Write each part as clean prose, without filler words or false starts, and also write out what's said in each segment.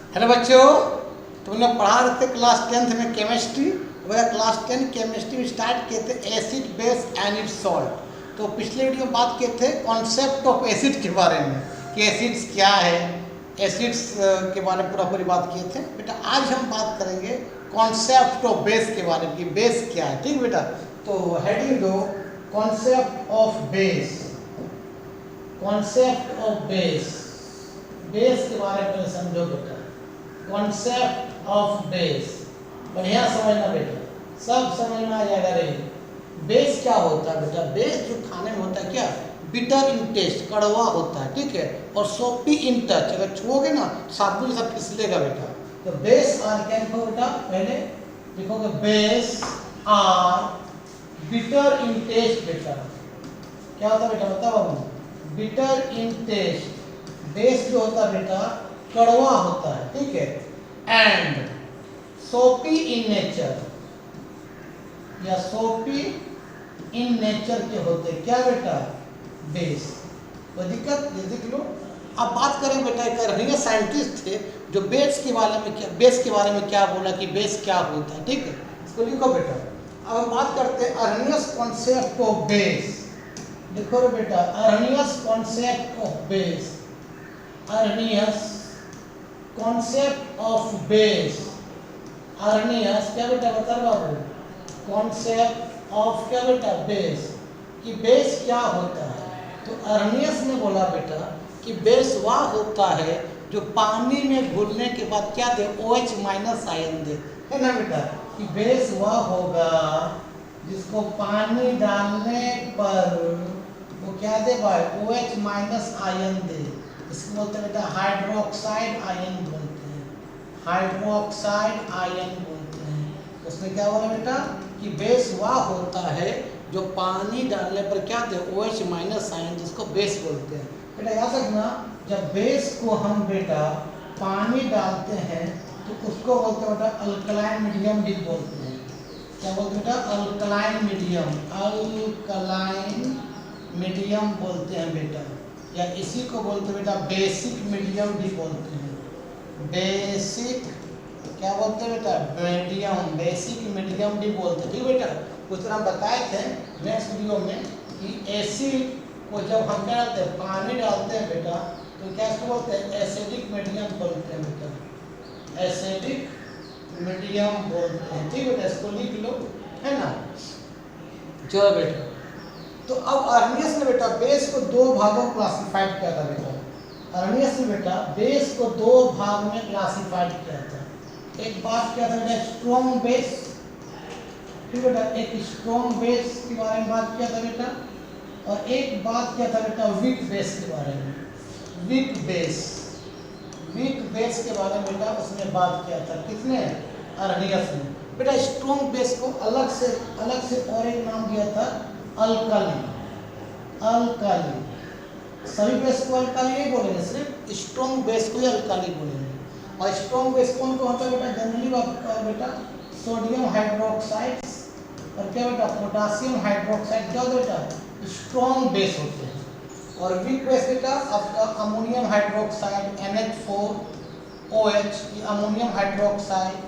Hello बच्चों, तुमने पढ़ा रहे थे क्लास 10th में केमिस्ट्री। वह क्लास 10 केमिस्ट्री में स्टार्ट किए थे acid base and it's salt. तो पिछले वीडियो में बात किए थे कॉन्सेप्ट ऑफ एसिड के बारे में कि एसिड्स क्या है, एसिड्स के बारे में पूरी बात किए थे। बेटा आज हम बात करेंगे कॉन्सेप्ट ऑफ बेस के बारे में कि बेस क्या है। ठीक बेटा, तो हेडिंग दो concept of base. Concept of base, base के बारे में समझो बेटा। कॉन्सेप्ट ऑफ बेस बढ़िया समझना बेटा, सब समझना आ जाएगा रे। बेस क्या होता है बेटा? बेस जो खाने में होता है क्या, बिटर इन टेस्ट, कड़वा होता है, ठीक है, और सोपी इन टच, अगर छुओगे ना साबुन सब फिसलेगा बेटा। तो बेस आर क्या लिखो बेटा, पहले लिखोगे base are bitter in taste. बेटा क्या होता है बेटा, बताओ बाबू। बिटर इन टेस्ट, बेस जो होता है बेटा कड़वा होता है, ठीक है, एंड सोपी इन नेचर, या सोपी इन नेचर के होते क्या बेटा, बेस। कोई दिक्कत ये देख लो। अब बात करें बेटा, एक रनिया साइंटिस्ट थे जो बेस के बारे में क्या बोला कि बेस क्या होता है, ठीक है, इसको लिखो बेटा। अब हम बात करते हैं अर्नियस कॉन्सेप्ट ऑफ बेस। लिखो रे बेटा, Arrhenius concept of base. Arrhenius concept of base. Arrhenius क्या बेटा, बता बाबू। कॉन्सेप्ट ऑफ क्या बेटा, बेस, कि बेस क्या होता है। तो अर्नियस ने बोला बेटा कि बेस वह होता है जो पानी में घुलने के बाद क्या दे, OH माइनस आयन दे, है ना बेटा। कि बेस वह होगा जिसको पानी डालने पर वो क्या दे भाई, OH माइनस आयन दे। इसको बोलते हैं बेटा हाइड्रोक्साइड आयन बोलते हैं, हाइड्रोक्साइड आयन बोलते हैं। उसमें क्या बोला बेटा कि बेस वह होता है जो पानी डालने पर क्या दे, OH माइनस आयन, जिसको बेस बोलते हैं। बेटा याद रखना, जब बेस को हम बेटा पानी डालते हैं तो उसको बोलते हैं बेटा अल्कलाइन मीडियम भी बोलते हैं। क्या बोलते हैं बेटा, अल्कलाइन मीडियम, अल्कलाइन मीडियम बोलते हैं बेटा, या इसी को बोलते हैं बेटा बेसिक मीडियम भी बोलते हैं। बेसिक क्या बोलते हैं बेटा, मीडियम, बेसिक मीडियम भी बोलते हैं, ठीक बेटा। कुछ हम बताए थे नेक्स्ट वीडियो में कि एसिड को जब हम क्या डालते हैं, पानी डालते हैं बेटा, तो क्या इसको बोलते हैं, एसिडिक मीडियम बोलते हैं बेटा, एसिडिक मीडियम बोलते हैं, ठीक बेटा। इसको लिख लो, है ना। चलो बेटा, तो अब अर्नियस ने बेटा बेस को दो भागों में क्लासिफाइड किया था बेटा। अर्नियस ने बेटा बेस को दो भाग में क्लासिफाइड किया था। एक बात क्या था बेटा, स्ट्रॉन्ग बेस, ठीक बेटा, एक स्ट्रॉन्ग बेस के बारे में बात किया था बेटा, और एक बात क्या था बेटा वीक बेस के बारे में। वीक बेस, वीक बेस के बारे में बेटा उसने बात किया था, किसने, अर्नियस ने। बेटा स्ट्रॉन्ग बेस को अलग से और एक नाम दिया था अल्काली। अल्काली, सभी बेस को अल्काली नहीं बोलेंगे, सिर्फ स्ट्रॉन्ग बेस को ही अल्काली बोलेंगे। और स्ट्रॉन्ग बेस कौन कौन होता है बेटा, जनरली बेटा सोडियम हाइड्रोक्साइड और क्या बेटा पोटासियम हाइड्रोक्साइड, क्या होता है बेटा स्ट्रॉन्ग बेस होते हैं। और वीक बेस बेटा आपका ammonium hydroxide NH4OH, ammonium hydroxide,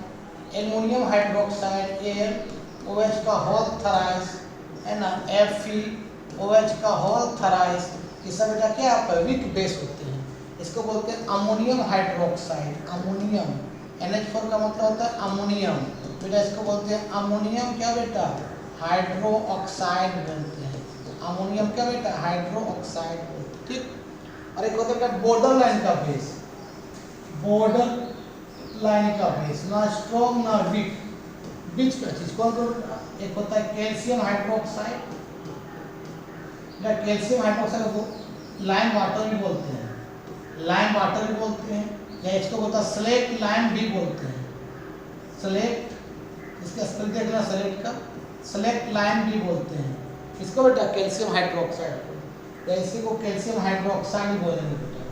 aluminium hydroxide AlOH का होल थराइस, है ना, FeOH का होल थराइस, ये सब बेटा क्या आपका वीक बेस होते हैं। इसको बोलते हैं अमोनियम हाइड्रोक्साइड। अमोनियम, NH4 का मतलब होता है अमोनियम बेटा, इसको बोलते हैं अमोनियम क्या बेटा, हाइड्रो ऑक्साइड बोलते हैं। अमोनियम क्या बेटा, हाइड्रो ऑक्साइड बोलते हैं, ठीक। और एक होता है बेटा बॉर्डर लाइन का बेस, बॉर्डर लाइन का बेस, ना स्ट्रॉन्ग ना वीक, बीच का चीज कौन कौन। एक होता है कैल्शियम हाइड्रोक्साइड, कैल्शियम हाइड्रोक्साइड को लाइम वाटर भी बोलते हैं, लाइम वाटर भी बोलते हैं, या इसको बोलता है स्लेट लाइम भी बोलते हैं। स्लेट, इसका स्पेल देखना स्लेट का, स्लेट लाइम भी बोलते हैं। इसको बेटा कैल्शियम हाइड्रोक्साइड को, या इसी को कैल्शियम हाइड्रोक्साइड बोलेंगे बेटा,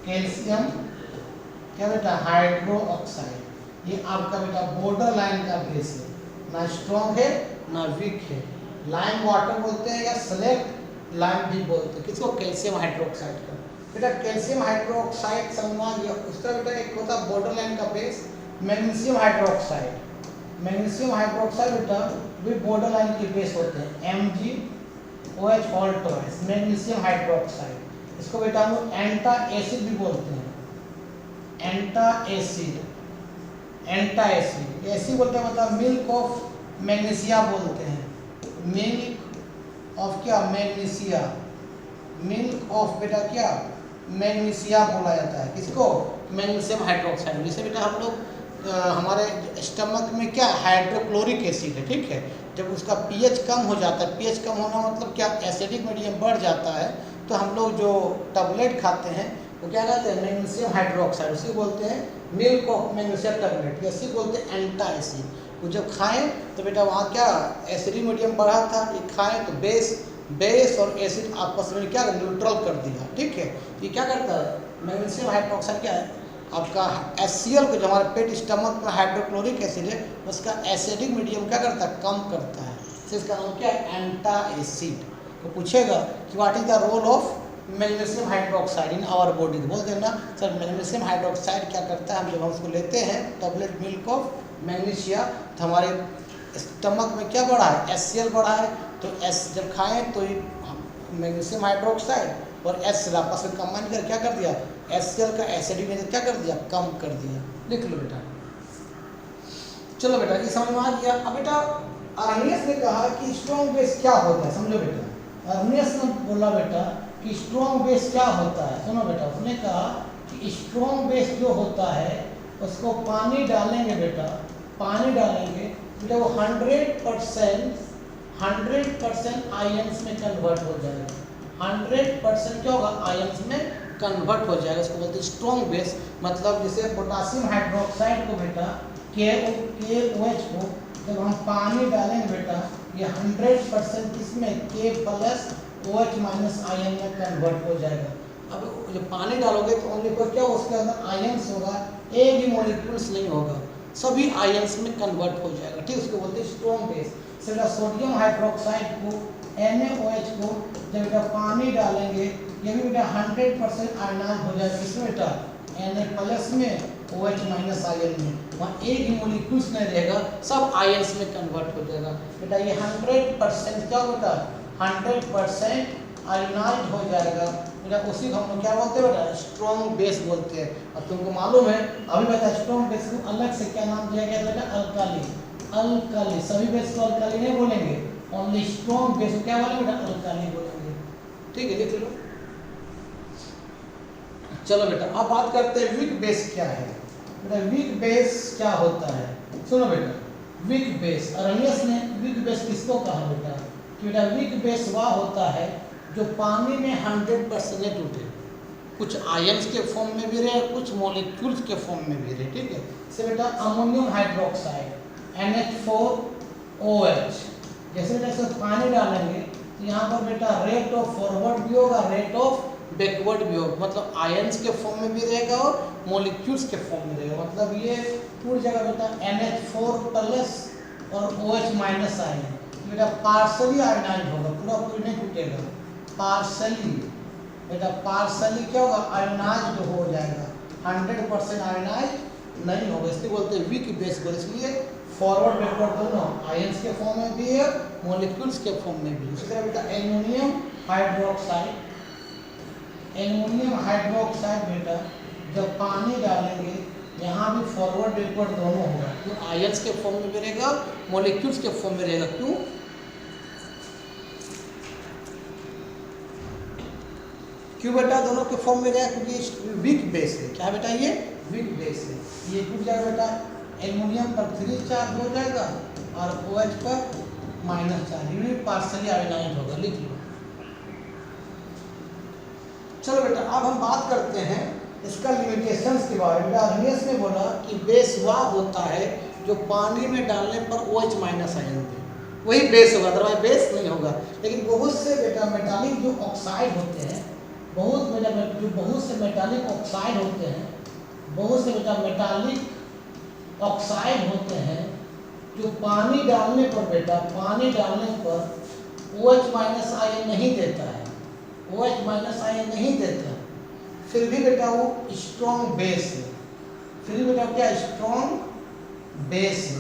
कैल्शियम क्या बेटा हाइड्रो ऑक्साइड। ये आपका बेटा बॉर्डर लाइन का बेस है, ना स्ट्रॉन्ग है ना वीक है। लाइम वाटर बोलते हैं या स्लेट लाइम भी बोलते हैं, किसको, कैल्शियम हाइड्रोक्साइड का। बेटा कैल्शियम हाइड्रोक्साइड समझना, ये उसका बेटा एक होता है बॉर्डर लाइन का base magnesium hydroxide. Magnesium hydroxide बेटा भी बॉर्डर लाइन के बेस होते हैं MgOH all twice magnesium hydroxide. इसको बेटा हम लोग एंटा एसिड भी बोलते हैं, एंटा एसिड, एंटा एसिड ऐसी बोलते हैं, मतलब मिल्क ऑफ मैग्नीशिया बोलते हैं, मिल्क ऑफ क्या मैग्नीशिया, मिल्क ऑफ बेटा क्या मैग्नीशिया बोला जाता है किसको, मैग्नीशियम हाइड्रोक्साइड। जैसे बेटा हम लोग हमारे स्टमक में क्या हाइड्रोक्लोरिक एसिड है, ठीक है, जब उसका पीएच कम हो जाता है, पीएच कम होना मतलब क्या एसिडिक मीडियम बढ़ जाता है, तो हम लोग जो टैबलेट खाते हैं वो क्या कहते हैं मैग्नीशियम हाइड्रोक्साइड, उसी बोलते हैं मिल्क ऑफ मैग्नीशियम टैबलेट, इसी बोलते हैं एंटा एसिड। वो जब खाएं तो बेटा वहाँ क्या एसिडिक मीडियम बढ़ा था, ये खाएं तो बेस और एसिड आपस में क्या न्यूट्रल कर दिया, ठीक है। ये क्या करता है मैग्नीशियम हाइड्रोक्साइड क्या है आपका HCl को, जो हमारे पेट स्टमक में हाइड्रोक्लोरिक एसिड है उसका एसिडिक मीडियम क्या करता है कम करता है, तो इसका नाम क्या है एंटा एसिड। तो पूछेगा कि what is the role of magnesium hydroxide in our body, बोल देना सर मैग्नीशियम हाइड्रोक्साइड क्या करता है, हम जब हम उसको लेते हैं टैबलेट मिल्क ऑफ मैग्नीशिया तो हमारे स्टमक में क्या बढ़ा है HCl बढ़ा है, तो जब खाएं तो मैग्नीशियम हाइड्रोक्साइड और HCl आपस में कंबाइन कर क्या कर दिया HCl का एसिडिक नेचर क्या कर दिया कम कर दिया। लिख लो बेटा, चलो बेटा ये समझ में आ गया। अब बेटा अर्नियस ने कहा कि स्ट्रॉन्ग बेस क्या होता है, समझो बेटा अर्नियस ने बोला बेटा कि स्ट्रॉन्ग बेस क्या होता है, सुनो बेटा उसने कहा कि स्ट्रॉन्ग बेस जो होता है उसको पानी डालेंगे बेटा, पानी डालेंगे बेटा वो 100% आयंस में कन्वर्ट हो जाएगा, 100% क्या होगा आयंस में कन्वर्ट हो जाएगा, इसको बोलते हैं स्ट्रॉन्ग बेस। मतलब जैसे पोटासियम हाइड्रोक्साइड को बेटा KOH को जब हम पानी डालेंगे बेटा ये 100% किसमें K plus OH minus ion में कन्वर्ट हो जाएगा। अब जब पानी डालोगे तो ओनली पर क्या उसके अंदर आयंस होगा, एक भी मॉलिक्यूल्स नहीं होगा, सभी आयंस में कन्वर्ट हो जाएगा, ठीक, उसको बोलते हैं स्ट्रॉन्ग बेस। सिर्फ सोडियम हाइड्रोक्साइड को NaOH को जब बेटा पानी डालेंगे ये भी बेटा 100% आयनाइज हो जाएगा, इसमें बेटा Na प्लस में OH माइनस आयन में, वहाँ एक ही मॉलिक्यूल्स नहीं रहेगा, सब आयंस में कन्वर्ट हो जाएगा बेटा। ये 100% क्या होता है 100% आयनाइज हो जाएगा बेटा, उसी को हम लोग क्या बोलते हैं बेटा स्ट्रॉन्ग बेस बोलते हैं। अब तुमको मालूम है अभी बेटा स्ट्रॉन्ग बेस को अलग से क्या नाम दिया गया बेटा अल्काली, अल्काली, सभी बेस को अल्काली नहीं बोलेंगे, ओनली स्ट्रॉन्ग बेस को क्या बोलेंगे बेटा अल्काली बोलेंगे, ठीक है लिख लो। चलो बेटा अब बात करते हैं वीक बेस क्या है बेटा, वीक बेस क्या होता है, सुनो बेटा वीक बेस अर्नियस ने वीक बेस किसको कहा बेटा कि बेटा वीक बेस वह होता है जो पानी में 100% टूटे, कुछ आयंस के फॉर्म में भी रहे कुछ मॉलिक्यूल्स के फॉर्म में भी रहे, ठीक है। जैसे बेटा अमोनियम हाइड्रोक्साइड NH4OH, जैसे बेटा इसमें पानी डालेंगे तो यहाँ पर बेटा रेट ऑफ फॉरवर्ड भी होगा, रेट ऑफ बैकवर्ड भी होगा, मतलब आयंस के फॉर्म में भी रहेगा और मॉलिक्यूल्स के फॉर्म में रहेगा, मतलब ये पूरी जगह बेटा NH4 प्लस और OH माइनस आयन बेटा पार्सली आयनाइज होगा, पूरा पूरी नहीं टूटेगा, पार्सली बेटा पार्सली क्या होगा आयनाइज हो जाएगा, 100% आयनाइज नहीं होगा, इसलिए बोलते हैं वीक बेस को। इसलिए फॉरवर्ड बैकवर्ड दोनों आयंस के फॉर्म में भी है मॉलिक्यूल्स के फॉर्म में भी। इसी तरह बेटा एल्युमिनियम हाइड्रोक्साइड, एल्युमिनियम हाइड्रोक्साइड बेटा जब पानी डालेंगे यहाँ भी फॉरवर्ड बैकवर्ड दोनों होगा, तो आयंस के फॉर्म में भी रहेगा मॉलिक्यूल्स के फॉर्म में रहेगा, क्यों क्यों बेटा दोनों के फॉर्म में रहेगा क्योंकि वीक बेस है, क्या बेटा ये वीक बेस है, ये टूट जाएगा बेटा एल्युमिनियम पर 3 चार्ज हो जाएगा और OH पर -4, ये भी पार्सली आयनाइज होगा, लिख लो। चलो बेटा अब हम बात करते हैं इसका लिमिटेशंस के बारे में। अर्नियस ने बोला कि बेस वह होता है जो पानी में डालने पर OH माइनस आयन दे, वही बेस होगा, अदरवाइज बेस नहीं होगा। लेकिन बहुत से बेटा मेटालिक जो ऑक्साइड होते हैं, बहुत से मेटालिक ऑक्साइड होते हैं, बहुत से बेटा मेटालिक ऑक्साइड होते हैं जो पानी डालने पर बेटा पानी डालने पर OH माइनस आयन नहीं देता है, OH माइनस आयन नहीं देता, फिर भी बेटा वो स्ट्रॉन्ग बेस है, फिर भी बेटा क्या स्ट्रॉन्ग बेस है।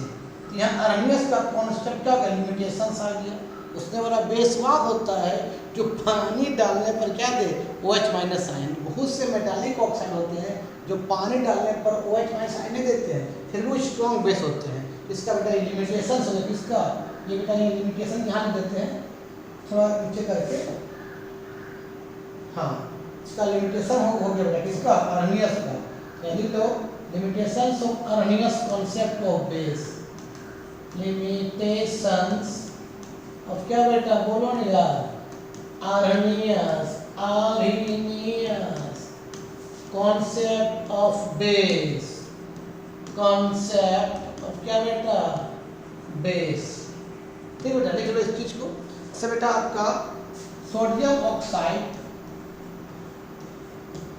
तो यहाँ अर्नियस का कॉन्सेप्ट क्या लिमिटेशंस आ गया। उसने बोला बेस वह होता है जो पानी डालने पर क्या दे OH माइनस आयन। बहुत से मेटालिक ऑक्साइड होते हैं जो पानी डालने पर OH माइनस आयन नहीं देते हैं, फिर वो स्ट्रॉन्ग बेस होते हैं। इसका बेटा लिमिटेशन हो गया किसका, ये बेटा ये लिमिटेशन यहाँ लिख देते हैं थोड़ा नीचे करके। हाँ, इसका लिमिटेशन हो गया बेटा किसका, अर्नियस का। यानी तो limitations of Arrhenius concept of base, limitations अब क्या बेटा बोलो ना यार, Arrhenius concept of base, concept of क्या बेटा बेस। ठीक बेटा लिख लो इस चीज को। से बेटा आपका सोडियम ऑक्साइड,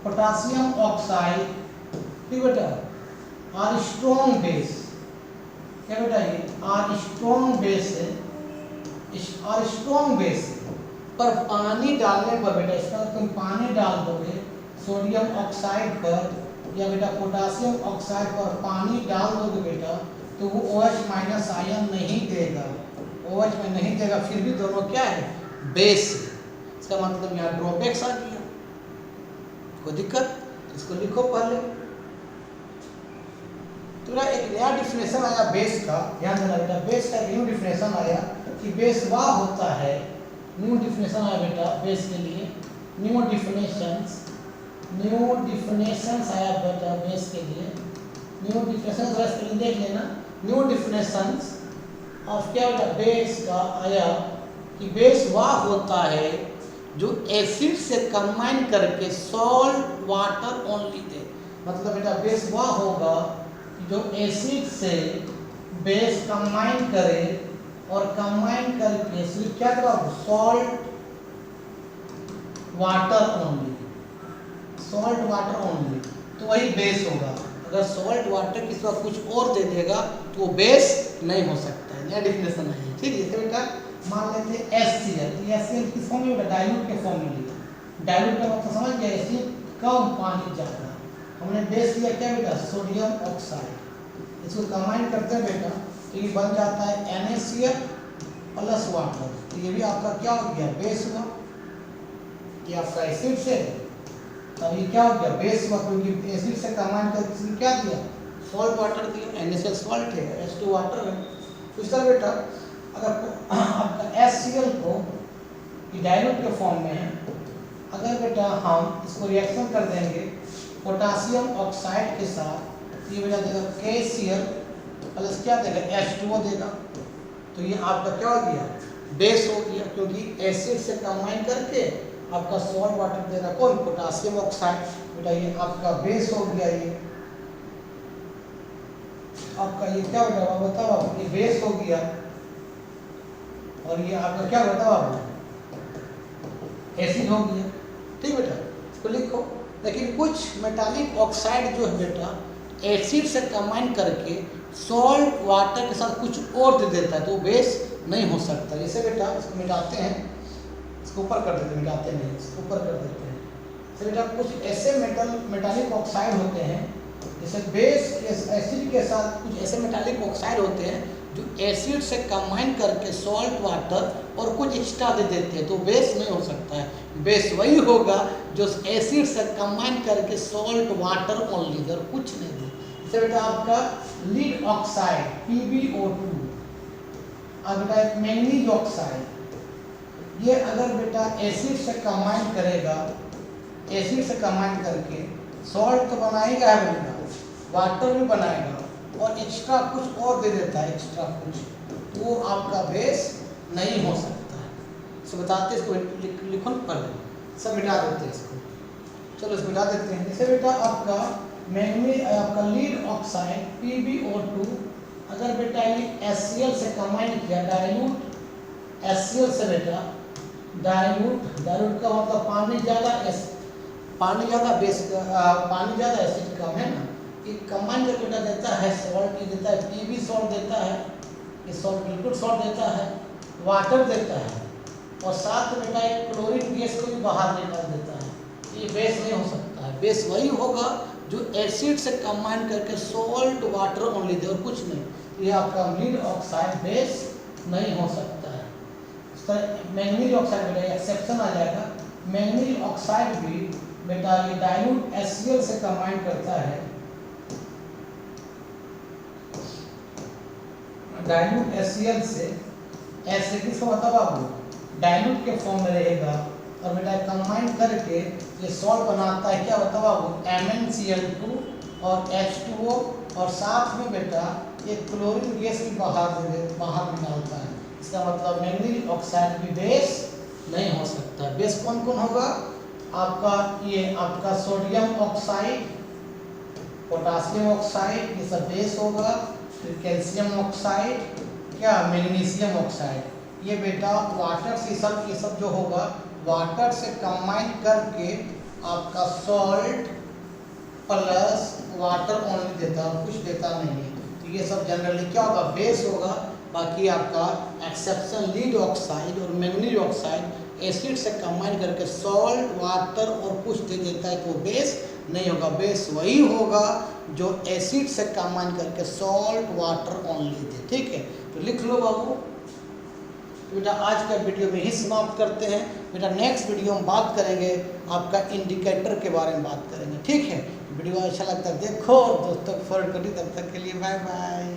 पोटासियम ऑक्साइड, ठीक बेटा आर स्ट्रॉन्ग बेस। क्या बेटा ये आर स्ट्रॉन्ग बेस है, और स्ट्रॉन्ग बेस पर पानी डालने पर बेटा, इसका तुम पानी डाल दोगे सोडियम ऑक्साइड पर या बेटा पोटासियम ऑक्साइड पर पानी डाल दोगे बेटा, तो वो OH माइनस आयन नहीं देगा, OH में नहीं देगा, फिर भी दोनों क्या है बेस है। इसका मतलब यहाँ ड्रॉबैक्स आ गया, कोई दिक्कत, इसको लिखो पहले। तो बेटा एक नया डिफिनेशन आया बेस का, ध्यान देना बेटा, बेस का न्यू डिफिनेशन आया कि बेस वह होता है, न्यू डिफिनेशन आया बेटा बेस के लिए, न्यू डिफिनेशंस आया बेटा बेस के लिए, न्यू डिफिनेशंस के लिए देख लेना। न्यू डिफिनेशंस ऑफ क्या बेटा बेस का आया कि बेस वह होता है जो एसिड से कंबाइन करके सॉल्ट वाटर ओनली दे। मतलब बेटा बेस वह होगा जो एसिड से बेस कंबाइन करे और कंबाइन करके सिर्फ क्या करो salt water only, salt water only, तो वही बेस होगा। अगर सॉल्ट वाटर किसी का कुछ और दे देगा तो वो बेस नहीं हो सकता है। नया डिफिनेशन है, ठीक है। जैसे बेटा मान लेते हैं HCl, HCl किस फॉर्म में बेटा डाइल्यूट के फॉर्म में लिया। डाइल्यूट का मतलब समझ गया, एसिड कम पानी ज़्यादा। हमने बेस लिया क्या बेटा सोडियम ऑक्साइड, इसको कंबाइन करते हैं बेटा तो ये बन जाता है NaCl प्लस वाटर। तो ये भी आपका क्या हो गया बेस हुआ, ये आपका एसिड से, अब ये क्या हो गया बेस हुआ, क्योंकि एसिड से कंबाइन करके क्या दिया सॉल्ट वाटर दिया, NaCl सॉल्ट है, H2 वाटर है। तो इस तरह बेटा अगर आपका HCl को डाइल्यूट के फॉर्म में है, अगर बेटा हम इसको रिएक्शन कर देंगे पोटासियम ऑक्साइड के साथ, ये बेटा देगा KCl प्लस क्या देगा H2O देगा, तो ये आपका क्या हो गया बेस हो गया, क्योंकि एसिड से कंबाइन करके आपका सॉल्ट वाटर दे रहा कौन पोटासियम ऑक्साइड। बेटा ये आपका बेस हो गया, ये आपका ये क्या बेटा बताओ आप, ये बेस हो गया और ये आपका क्या बताओ आप एसिड हो गया, ठीक बेटा इसको लिखो। लेकिन कुछ मेटालिक ऑक्साइड जो है बेटा एसिड से कंबाइन करके सॉल्ट वाटर के साथ कुछ और दे देता है तो बेस नहीं हो सकता। जैसे बेटा इसको मिटाते हैं, इसको ऊपर कर देते हैं, मिटाते नहीं इसको ऊपर कर देते हैं। जैसे बेटा कुछ ऐसे मेटालिक ऑक्साइड होते हैं, जैसे बेस एसिड के साथ कुछ ऐसे मेटालिक ऑक्साइड होते हैं जो एसिड से कंबाइन करके सॉल्ट वाटर और कुछ एक्स्ट्रा दे देते हैं तो बेस नहीं हो सकता है। बेस वही होगा जो एसिड से कंबाइन करके सॉल्ट वाटर ओनली दे और कुछ नहीं दे। जैसे बेटा आपका लीड ऑक्साइड PbO2, अब बेटा एक मैंगनीज ऑक्साइड, ये अगर बेटा एसिड से कंबाइन करेगा, एसिड से कंबाइन करके सॉल्ट तो बनाएगा है बेटा, वाटर भी बनाएगा और एक्स्ट्रा कुछ और दे देता है, एक्स्ट्रा कुछ, तो वो आपका बेस नहीं हो सकता है। इसको बताते हैं, इसको लिखो पहले सब मिटा देते हैं इसको, चलो इसको मिटा देते हैं। जैसे बेटा आपका मैंगनीज आपका लीड ऑक्साइड PbO2 अगर बेटा ये HCl से कंबाइन किया डाइल्यूट HCl से बेटा डाइल्यूट का मतलब पानी ज़्यादा बेस पानी ज़्यादा एसिड कम है ना, ये कंबाइन करके बेटा देता है सॉल्ट, ये देता है Pb सॉल्ट देता है, ये सॉल्ट लिक्विड सॉल्ट देता है, वाटर देता है और साथ में बेटा एक क्लोरीन गैस को भी बाहर निकाल देता है। ये बेस नहीं हो सकता है बेस वही होगा जो एसिड से कंबाइन करके सॉल्ट वाटर ओनली दे और कुछ नहीं। ये आपका लीड ऑक्साइड बेस नहीं हो सकता है। मैंगनीज ऑक्साइड बेटा एक्सेप्शन आ जाएगा। मैंगनीज ऑक्साइड भी बेटा ये डाइल्यूट HCl से कंबाइन करता है, डाइल्यूट HCl से ऐसे किसको मतलब आपको डाइल्यूट के फॉर्म में रहेगा और बेटा कंबाइन करके ये सॉल्ट बनाता है। क्या बताओ आपको MnCl2 और H2O और साथ में बेटा ये क्लोरीन गैस भी बाहर निकालता है। इसका मतलब मैंगनीज ऑक्साइड भी बेस नहीं हो सकता। बेस कौन कौन होगा आपका, ये आपका सोडियम ऑक्साइड, पोटासियम ऑक्साइड, ये सब बेस होगा। फिर कैल्शियम ऑक्साइड, क्या मैग्नीशियम ऑक्साइड, ये बेटा वाटर से ये सब जो होगा वाटर से कंबाइन करके आपका सॉल्ट प्लस वाटर ओनली देता है, कुछ देता नहीं है। तो ये सब जनरली क्या होगा बेस होगा। बाकी आपका एक्सेप्शन लीड ऑक्साइड और मैंगनीज ऑक्साइड एसिड से कंबाइन करके सॉल्ट वाटर और कुछ दे देता है तो बेस नहीं होगा। बेस वही होगा जो एसिड से कंबाइन करके सॉल्ट वाटर ओनली दे। ठीक है, तो लिख लो बाबू। बेटा आज का वीडियो में ही समाप्त करते हैं। बेटा नेक्स्ट वीडियो में बात करेंगे आपका इंडिकेटर के बारे में बात करेंगे। ठीक है, वीडियो अच्छा लगता है देखो, दोस्तों को फॉरवर्ड करिए। तब तक के लिए बाय बाय।